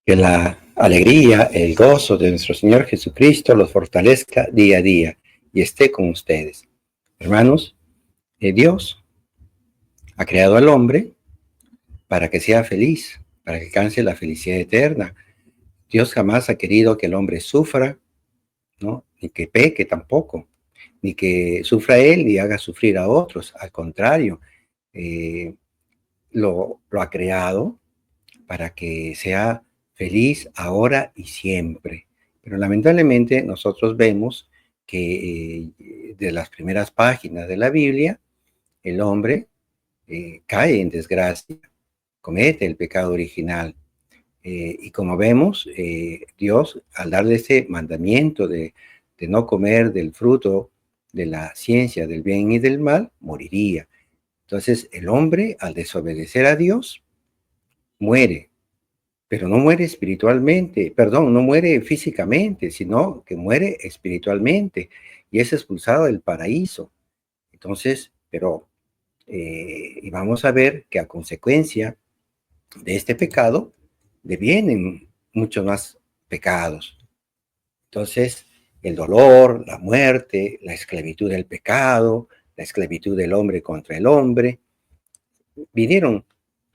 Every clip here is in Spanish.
Que la alegría, el gozo de nuestro Señor Jesucristo los fortalezca día a día y esté con ustedes. Hermanos, Dios ha creado al hombre para que sea feliz, para que alcance la felicidad eterna. Dios jamás ha querido que el hombre sufra, ¿no? Ni que peque tampoco, ni que sufra él y haga sufrir a otros. Al contrario, eh, lo ha creado para que sea feliz ahora y siempre. Pero lamentablemente nosotros vemos que de las primeras páginas de la Biblia, el hombre cae en desgracia, comete el pecado original. Y como vemos, Dios, al darle ese mandamiento de no comer del fruto de la ciencia del bien y del mal, moriría. Entonces el hombre, al desobedecer a Dios, muere, pero no muere espiritualmente, perdón, no muere físicamente, sino que muere espiritualmente y es expulsado del paraíso. Entonces, pero, y vamos a ver que a consecuencia de este pecado devienen muchos más pecados. Entonces, el dolor, la muerte, la esclavitud del pecado, la esclavitud del hombre contra el hombre, vinieron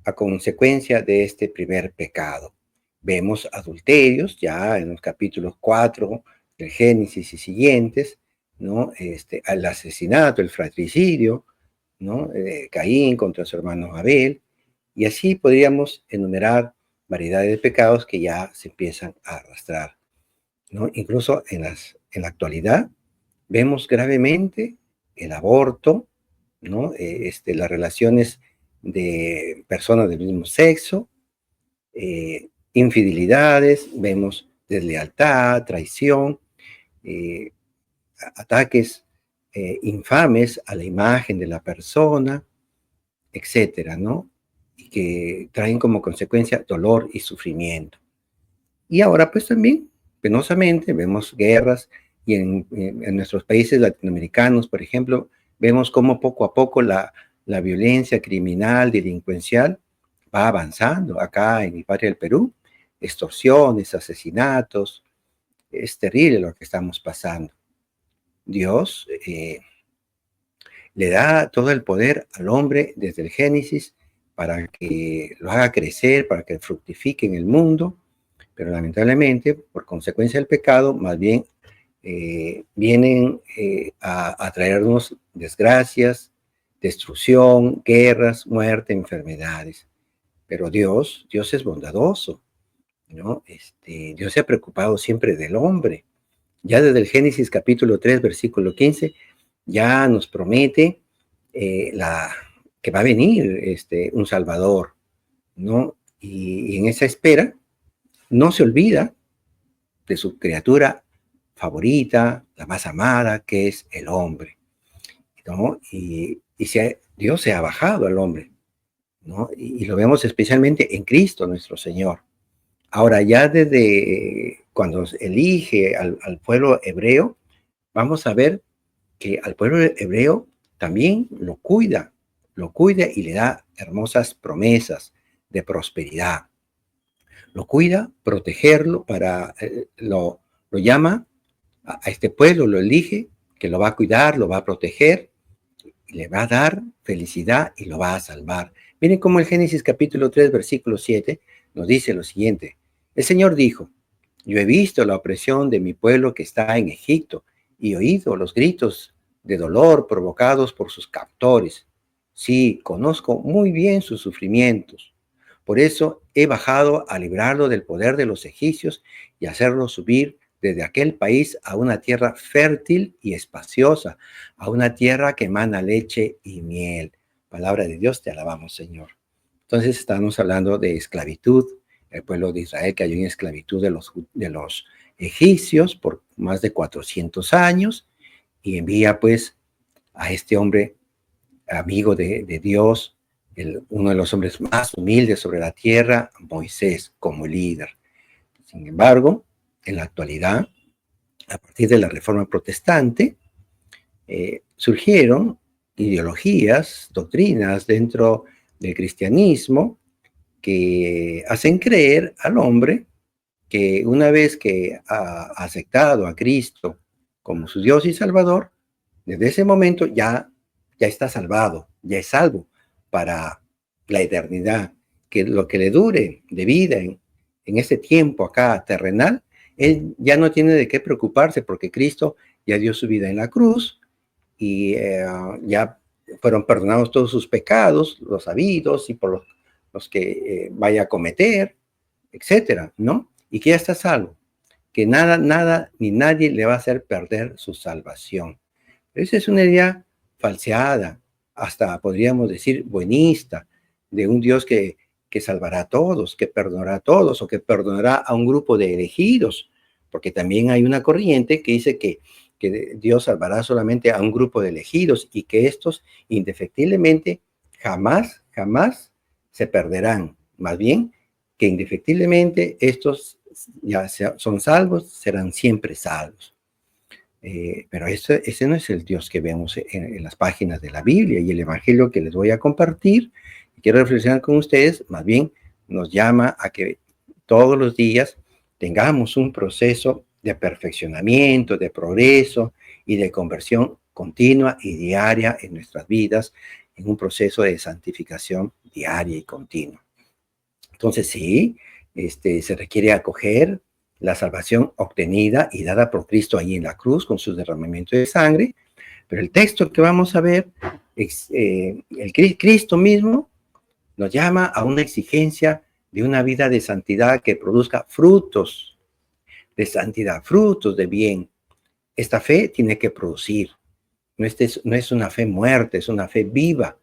a consecuencia de este primer pecado. Vemos adulterios ya en los capítulos 4 del Génesis y siguientes, ¿no? El asesinato, el fratricidio, ¿no? Caín contra su hermano Abel, y así podríamos enumerar variedades de pecados que ya se empiezan a arrastrar, ¿no? Incluso en la actualidad vemos gravemente el aborto, ¿no? Las relaciones de personas del mismo sexo, infidelidades, vemos deslealtad, traición, eh, ataques infames a la imagen de la persona, etcétera, ¿no? Y que traen como consecuencia dolor y sufrimiento. Y ahora pues también, penosamente, vemos guerras y en nuestros países latinoamericanos, por ejemplo, vemos cómo poco a poco la violencia criminal, delincuencial, va avanzando. Acá en mi patria del Perú, extorsiones, asesinatos, es terrible lo que estamos pasando. Dios le da todo el poder al hombre desde el Génesis para que lo haga crecer, para que fructifique en el mundo, pero lamentablemente, por consecuencia del pecado, más bien vienen a traernos desgracias, destrucción, guerras, muerte, enfermedades. Pero Dios es bondadoso, ¿no? Dios se ha preocupado siempre del hombre. Ya desde el Génesis capítulo 3, versículo 15, ya nos promete que va a venir un Salvador, ¿no? Y en esa espera no se olvida de su criatura favorita, la más amada, que es el hombre, ¿no? Dios se ha bajado al hombre, ¿no? Y lo vemos especialmente en Cristo, nuestro Señor. Ahora, ya desde cuando elige al pueblo hebreo, vamos a ver que al pueblo hebreo también lo cuida y le da hermosas promesas de prosperidad. Lo cuida, protegerlo, lo llama a este pueblo, lo elige, que lo va a cuidar, lo va a proteger, y le va a dar felicidad y lo va a salvar. Miren cómo el Génesis capítulo 3, versículo 7 nos dice lo siguiente. El Señor dijo, yo he visto la opresión de mi pueblo que está en Egipto y oído los gritos de dolor provocados por sus captores. Sí, conozco muy bien sus sufrimientos. Por eso he bajado a librarlo del poder de los egipcios y hacerlo subir desde aquel país a una tierra fértil y espaciosa, a una tierra que emana leche y miel. Palabra de Dios, te alabamos, Señor. Entonces estamos hablando de esclavitud, el pueblo de Israel cayó en esclavitud de los egipcios por más de 400 años y envía pues a este hombre amigo de Dios, uno de los hombres más humildes sobre la tierra, Moisés, como líder. Sin embargo, en la actualidad, a partir de la Reforma Protestante, surgieron ideologías, doctrinas dentro del cristianismo que hacen creer al hombre que una vez que ha aceptado a Cristo como su Dios y Salvador, desde ese momento ya está salvado, ya es salvo para la eternidad, que lo que le dure de vida en este tiempo acá terrenal, él ya no tiene de qué preocuparse porque Cristo ya dio su vida en la cruz y ya fueron perdonados todos sus pecados, los habidos y por los que vaya a cometer, etcétera, ¿no? Y que ya está salvo, que nada, nada ni nadie le va a hacer perder su salvación. Esa es una idea falseada, hasta podríamos decir buenista, de un Dios que salvará a todos, que perdonará a todos o que perdonará a un grupo de elegidos, porque también hay una corriente que dice que Dios salvará solamente a un grupo de elegidos y que estos indefectiblemente jamás, jamás se perderán. Más bien, que indefectiblemente estos ya son salvos, serán siempre salvos. Pero ese no es el Dios que vemos en las páginas de la Biblia, y el Evangelio que les voy a compartir y quiero reflexionar con ustedes, más bien nos llama a que todos los días tengamos un proceso de perfeccionamiento, de progreso y de conversión continua y diaria en nuestras vidas, en un proceso de santificación diaria y continua. Entonces sí, se requiere acoger la salvación obtenida y dada por Cristo ahí en la cruz con su derramamiento de sangre, pero el texto que vamos a ver, el Cristo mismo nos llama a una exigencia de una vida de santidad que produzca frutos de santidad, frutos de bien. Esta fe tiene que producir, no es una fe muerta, es una fe viva,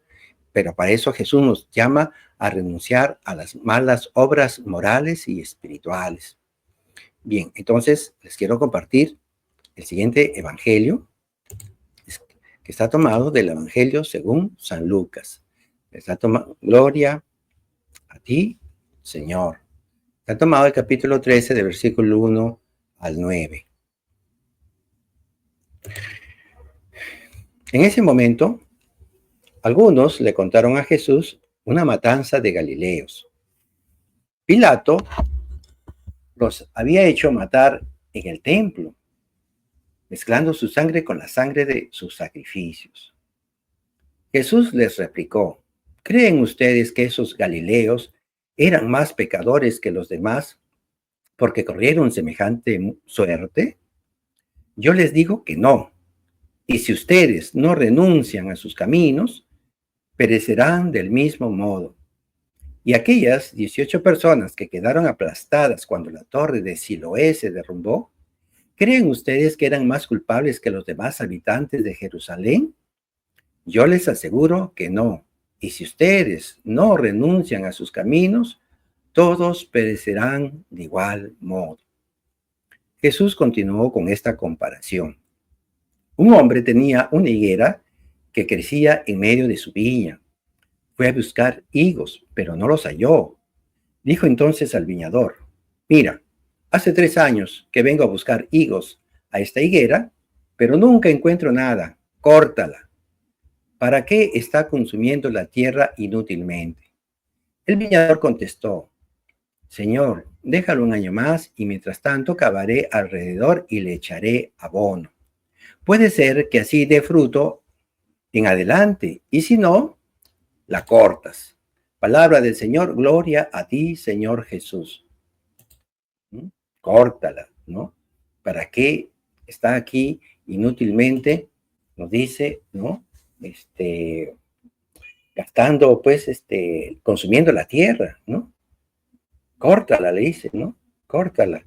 pero para eso Jesús nos llama a renunciar a las malas obras morales y espirituales. Bien, entonces les quiero compartir el siguiente evangelio, que está tomado del Evangelio según San Lucas. Está tomado, gloria a ti, Señor. Está tomado el capítulo 13, del versículo 1 al 9. En ese momento, algunos le contaron a Jesús una matanza de Galileos. Pilato los había hecho matar en el templo, mezclando su sangre con la sangre de sus sacrificios. Jesús les replicó: ¿creen ustedes que esos Galileos eran más pecadores que los demás porque corrieron semejante suerte? Yo les digo que no. Y si ustedes no renuncian a sus caminos, perecerán del mismo modo. Y aquellas 18 personas que quedaron aplastadas cuando la torre de Siloé se derrumbó, ¿creen ustedes que eran más culpables que los demás habitantes de Jerusalén? Yo les aseguro que no. Y si ustedes no renuncian a sus caminos, todos perecerán de igual modo. Jesús continuó con esta comparación. Un hombre tenía una higuera que crecía en medio de su viña. Fue a buscar higos, pero no los halló. Dijo entonces al viñador: mira, hace 3 años que vengo a buscar higos a esta higuera, pero nunca encuentro nada. Córtala. ¿Para qué está consumiendo la tierra inútilmente? El viñador contestó: Señor, déjalo un año más y mientras tanto cavaré alrededor y le echaré abono. Puede ser que así dé fruto en adelante, y si no, la cortas. Palabra del Señor, gloria a ti, Señor Jesús. Córtala, ¿no? ¿Para qué está aquí inútilmente? Nos dice, ¿no? Gastando, pues, consumiendo la tierra, ¿no? Córtala, le dice, ¿no? Córtala.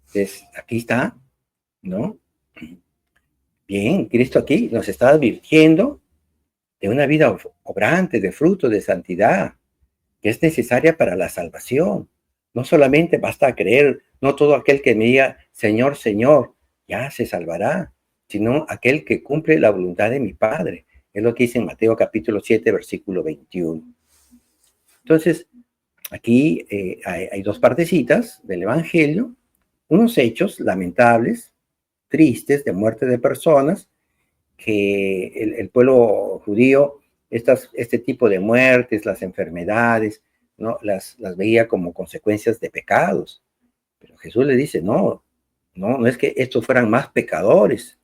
Entonces, aquí está, ¿no? Bien, Cristo aquí nos está advirtiendo de una vida obrante, de fruto, de santidad, que es necesaria para la salvación. No solamente basta creer, no todo aquel que me diga, Señor, Señor, ya se salvará, sino aquel que cumple la voluntad de mi Padre. Es lo que dice en Mateo capítulo 7, versículo 21. Entonces, aquí hay 2 partecitas del Evangelio, unos hechos lamentables, tristes, de muerte de personas, que el pueblo judío, este tipo de muertes, las enfermedades, ¿no? las veía como consecuencias de pecados. Pero Jesús le dice, no es que estos fueran más pecadores,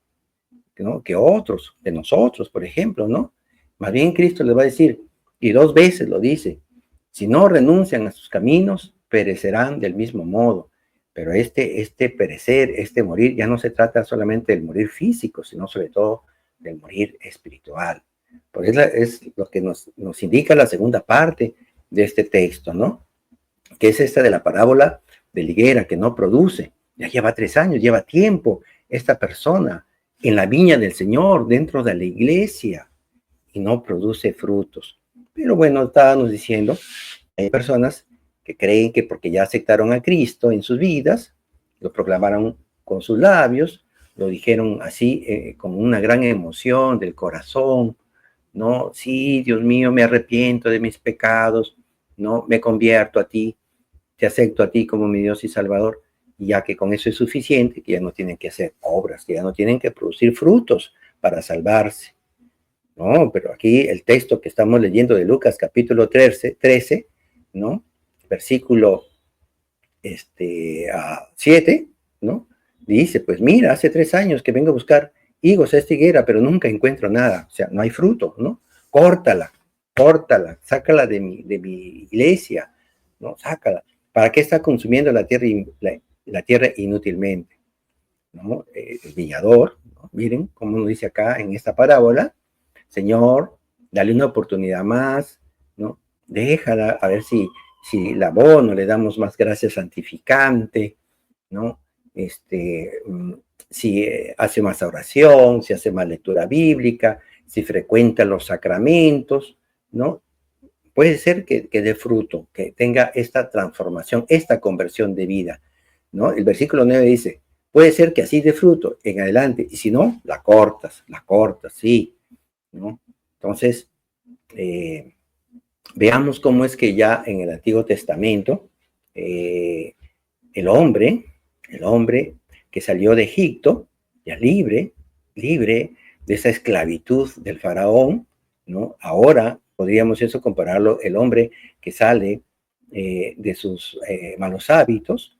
¿no?, que otros, de nosotros, por ejemplo, ¿no? Más bien Cristo les va a decir, y 2 veces lo dice, si no renuncian a sus caminos, perecerán del mismo modo. Pero este perecer, este morir, ya no se trata solamente del morir físico, sino sobre todo del morir espiritual. Porque es lo que nos indica la segunda parte de este texto, ¿no? Que es esta de la parábola de la higuera que no produce. Ya lleva 3 años, lleva tiempo esta persona en la viña del Señor, dentro de la iglesia, y no produce frutos. Pero bueno, estábamos diciendo, hay personas que creen que porque ya aceptaron a Cristo en sus vidas, lo proclamaron con sus labios, lo dijeron así, con una gran emoción del corazón, ¿no? Sí, Dios mío, me arrepiento de mis pecados, ¿no? Me convierto a ti, te acepto a ti como mi Dios y Salvador, y ya que con eso es suficiente, que ya no tienen que hacer obras, que ya no tienen que producir frutos para salvarse. No, pero aquí el texto que estamos leyendo de Lucas capítulo 13, ¿no? Versículo 7, ¿no? Dice, pues mira, hace 3 años que vengo a buscar higos a esta higuera, pero nunca encuentro nada, o sea, no hay fruto, ¿no? Córtala, sácala de mi iglesia, ¿no? Sácala. ¿Para qué está consumiendo la tierra inútilmente? ¿No? El viñador, ¿no? Miren cómo nos dice acá en esta parábola, Señor, dale una oportunidad más, ¿no? Déjala, a ver si la abono, le damos más gracia santificante, ¿no? Si hace más oración, si hace más lectura bíblica, si frecuenta los sacramentos, ¿no? Puede ser que dé fruto, que tenga esta transformación, esta conversión de vida, ¿no? El versículo 9 dice, puede ser que así dé fruto en adelante, y si no, la cortas, sí, ¿no? Entonces, veamos cómo es que ya en el Antiguo Testamento, el hombre que salió de Egipto, ya libre de esa esclavitud del faraón, ¿no? Ahora podríamos eso compararlo, el hombre que sale de sus malos hábitos,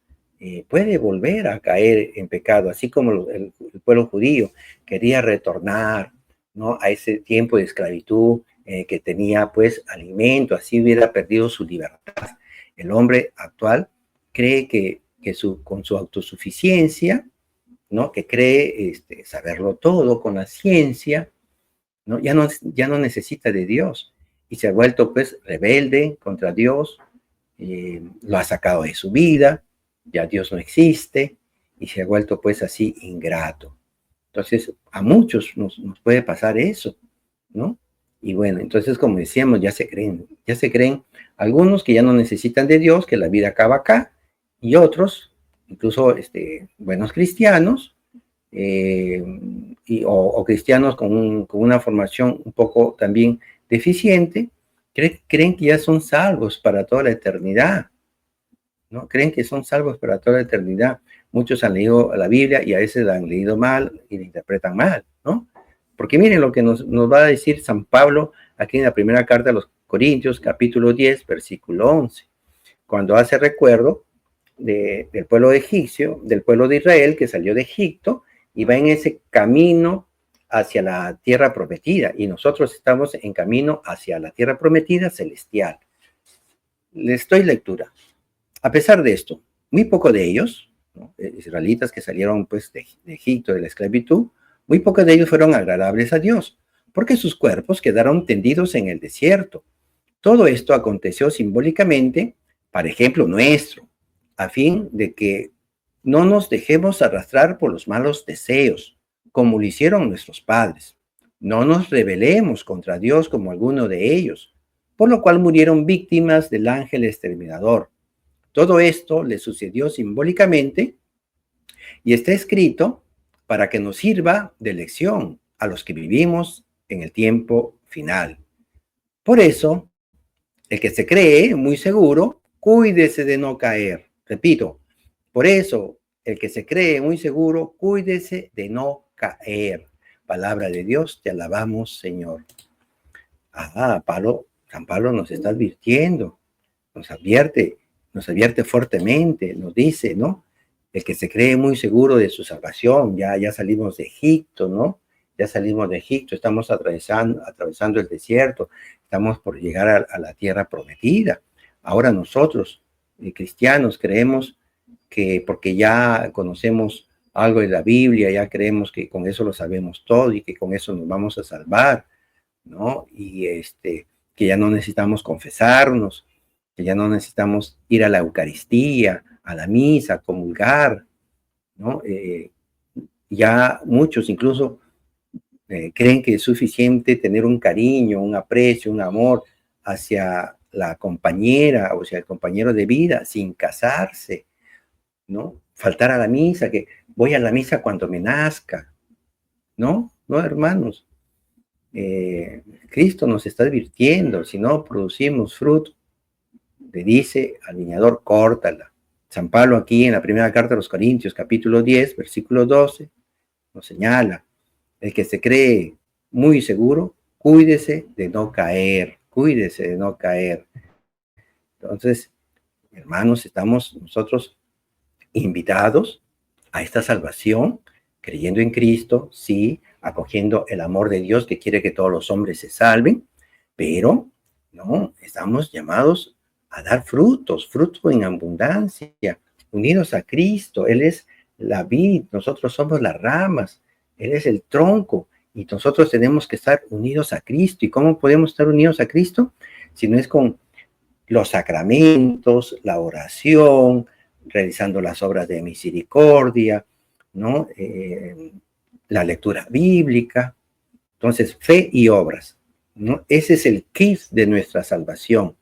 puede volver a caer en pecado, así como el pueblo judío quería retornar, ¿no?, a ese tiempo de esclavitud que tenía pues alimento, así hubiera perdido su libertad. El hombre actual cree que con su autosuficiencia, ¿no?, que cree saberlo todo con la ciencia, ¿no?, ya no necesita de Dios y se ha vuelto pues rebelde contra Dios, lo ha sacado de su vida, ya Dios no existe y se ha vuelto pues así ingrato. Entonces, a muchos nos puede pasar eso, ¿no? Y bueno, entonces, como decíamos, ya se creen algunos que ya no necesitan de Dios, que la vida acaba acá, y otros, incluso buenos cristianos, o cristianos con una formación un poco también deficiente, creen que ya son salvos para toda la eternidad, ¿no? Creen que son salvos para toda la eternidad. Muchos han leído la Biblia y a veces la han leído mal y la interpretan mal, ¿no? Porque miren lo que nos va a decir San Pablo aquí en la primera carta a los Corintios, capítulo 10, versículo 11, cuando hace recuerdo del pueblo egipcio, del pueblo de Israel que salió de Egipto y va en ese camino hacia la tierra prometida, y nosotros estamos en camino hacia la tierra prometida celestial. Les doy lectura. A pesar de esto, muy poco de ellos, ¿no?, israelitas que salieron pues de Egipto, de la esclavitud, muy pocos de ellos fueron agradables a Dios, porque sus cuerpos quedaron tendidos en el desierto. Todo esto aconteció simbólicamente, para ejemplo nuestro, a fin de que no nos dejemos arrastrar por los malos deseos, como lo hicieron nuestros padres. No nos rebelemos contra Dios como alguno de ellos, por lo cual murieron víctimas del ángel exterminador. Todo esto le sucedió simbólicamente y está escrito para que nos sirva de lección a los que vivimos en el tiempo final. Por eso, el que se cree muy seguro, cuídese de no caer. Repito, por eso, el que se cree muy seguro, cuídese de no caer. Palabra de Dios, te alabamos, Señor. San Pablo nos está advirtiendo, nos advierte fuertemente, nos dice, ¿no?, El que se cree muy seguro de su salvación, ya salimos de Egipto, ¿no? Ya salimos de Egipto, estamos atravesando el desierto, estamos por llegar a la tierra prometida. Ahora nosotros, cristianos, creemos que porque ya conocemos algo de la Biblia, ya creemos que con eso lo sabemos todo y que con eso nos vamos a salvar, ¿no? Y que ya no necesitamos confesarnos, que ya no necesitamos ir a la Eucaristía, a la misa, comulgar, ¿no? Ya muchos incluso creen que es suficiente tener un cariño, un aprecio, un amor hacia la compañera o hacia el compañero de vida sin casarse, ¿no? Faltar a la misa, que voy a la misa cuando me nazca, ¿no? No, hermanos. Cristo nos está advirtiendo, si no producimos fruto, le dice al viñador, córtala. San Pablo aquí en la primera carta a los Corintios, capítulo 10, versículo 12, nos señala, el que se cree muy seguro, cuídese de no caer, cuídese de no caer. Entonces, hermanos, estamos nosotros invitados a esta salvación, creyendo en Cristo, sí, acogiendo el amor de Dios que quiere que todos los hombres se salven, pero no, estamos llamados a dar frutos, fruto en abundancia, unidos a Cristo. Él es la vid, nosotros somos las ramas, Él es el tronco y nosotros tenemos que estar unidos a Cristo. ¿Y cómo podemos estar unidos a Cristo? Si no es con los sacramentos, la oración, realizando las obras de misericordia, ¿no? La lectura bíblica. Entonces, fe y obras, ¿no? Ese es el kit de nuestra salvación.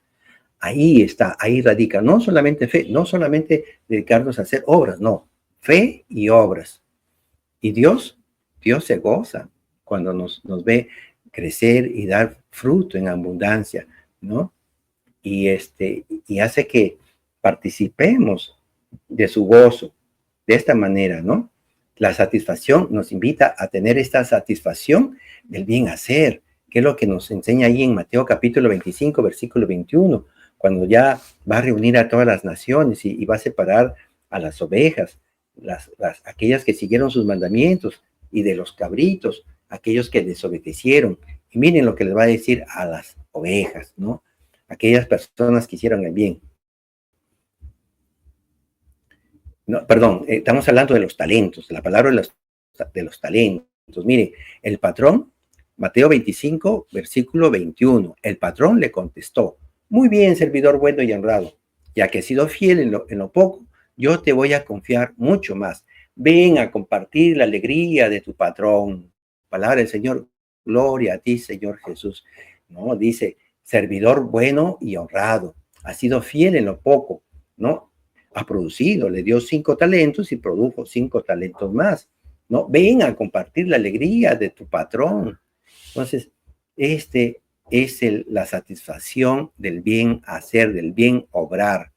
Ahí está, ahí radica, no solamente fe, no solamente dedicarnos a hacer obras, no, fe y obras. Y Dios se goza cuando nos ve crecer y dar fruto en abundancia, ¿no? Y hace que participemos de su gozo de esta manera, ¿no? La satisfacción nos invita a tener esta satisfacción del bien hacer, que es lo que nos enseña ahí en Mateo capítulo 25, versículo 21, cuando ya va a reunir a todas las naciones y va a separar a las ovejas, aquellas que siguieron sus mandamientos, y de los cabritos, aquellos que desobedecieron. Y miren lo que les va a decir a las ovejas, ¿no? Aquellas personas que hicieron el bien. No, perdón, estamos hablando de los talentos, la palabra de los talentos. Mire, el patrón, Mateo 25, versículo 21, el patrón le contestó, muy bien, servidor bueno y honrado, ya que has sido fiel en lo poco, yo te voy a confiar mucho más. Ven a compartir la alegría de tu patrón. Palabra del Señor, gloria a ti, Señor Jesús. No, dice, servidor bueno y honrado, ha sido fiel en lo poco, ¿no? Ha producido, le dio 5 talentos y produjo 5 talentos más, ¿no? Ven a compartir la alegría de tu patrón. Entonces, es la satisfacción del bien hacer, del bien obrar.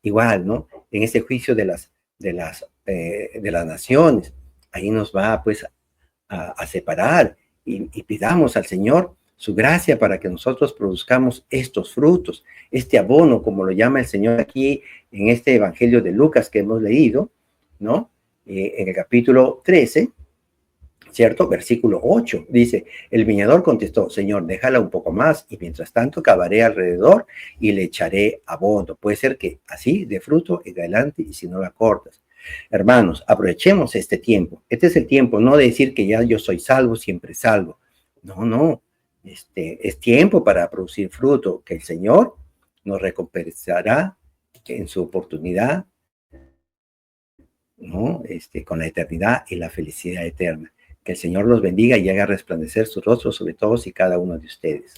Igual, ¿no? En ese juicio de las naciones, ahí nos va, pues, a separar y pidamos al Señor su gracia para que nosotros produzcamos estos frutos, este abono, como lo llama el Señor aquí en este Evangelio de Lucas que hemos leído, ¿no? En el capítulo 13, ¿cierto? Versículo 8, dice, el viñador contestó, Señor, déjala un poco más y mientras tanto cavaré alrededor y le echaré abono. Puede ser que así de fruto en adelante y si no la cortas. Hermanos, aprovechemos este tiempo. Este es el tiempo, no de decir que ya yo soy salvo, siempre salvo. No, no. Es tiempo para producir fruto que el Señor nos recompensará en su oportunidad, ¿no? Con la eternidad y la felicidad eterna. Que el Señor los bendiga y haga resplandecer su rostro sobre todos y cada uno de ustedes.